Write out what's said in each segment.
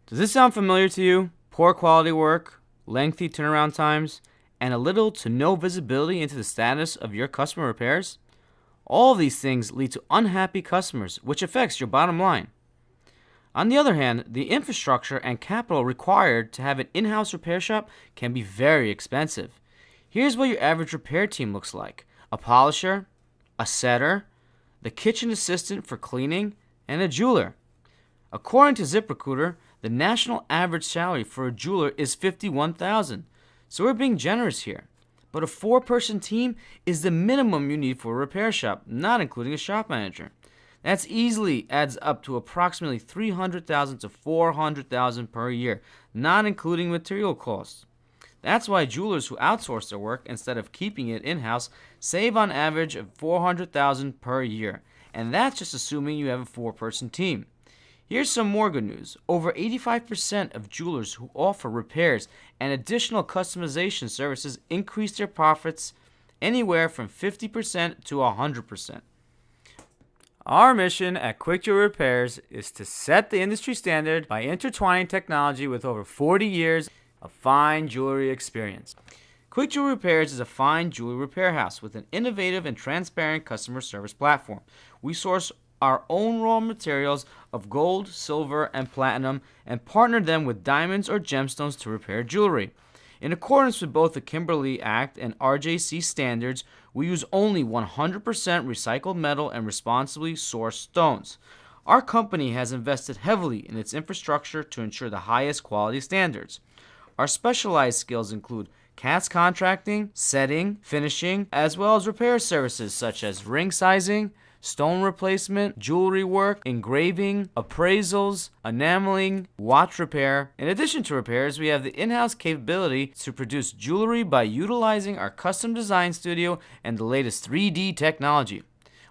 Does this sound familiar to you? Poor quality work, lengthy turnaround times, and a little to no visibility into the status of your customer repairs? All of these things lead to unhappy customers, which affects your bottom line. On the other hand, the infrastructure and capital required to have an in-house repair shop can be very expensive. Here's what your average repair team looks like: a polisher, a setter, the kitchen assistant for cleaning, and a jeweler. According to ZipRecruiter, the national average salary for a jeweler is $51,000, so we're being generous here. But a 4-person team is the minimum you need for a repair shop, not including a shop manager. That's easily adds up to approximately $300,000 to $400,000 per year, not including material costs. That's why jewelers who outsource their work instead of keeping it in-house save on average of $400,000 per year, and that's just assuming you have a 4-person team. Here's some more good news. Over 85% of jewelers who offer repairs and additional customization services increase their profits anywhere from 50% to 100%. Our mission at Quick Jewelry Repairs is to set the industry standard by intertwining technology with over 40 years of fine jewelry experience. Quick Jewelry Repairs is a fine jewelry repair house with an innovative and transparent customer service platform. We source our own raw materials of gold, silver, and platinum and partner them with diamonds or gemstones to repair jewelry. In accordance with both the Kimberley Act and RJC standards, we use only 100% recycled metal and responsibly sourced stones. Our company has invested heavily in its infrastructure to ensure the highest quality standards. Our specialized skills include cast contracting, setting, finishing, as well as repair services such as ring sizing, stone replacement, jewelry work, engraving, appraisals, enameling, watch repair. In addition to repairs, we have the in-house capability to produce jewelry by utilizing our custom design studio and the latest 3D technology.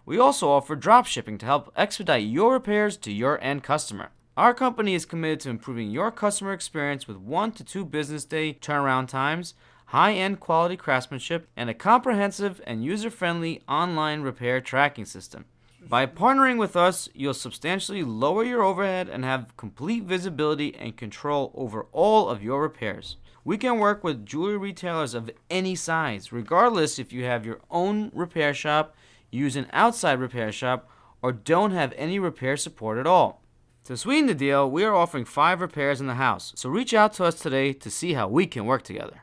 We also offer drop shipping to help expedite your repairs to your end customer. Our company is committed to improving your customer experience with 1 to 2 business day turnaround times, high-end quality craftsmanship, and a comprehensive and user-friendly online repair tracking system. By partnering with us, you'll substantially lower your overhead and have complete visibility and control over all of your repairs. We can work with jewelry retailers of any size, regardless if you have your own repair shop, use an outside repair shop, or don't have any repair support at all. To sweeten the deal, we are offering 5 repairs in the house, so reach out to us today to see how we can work together.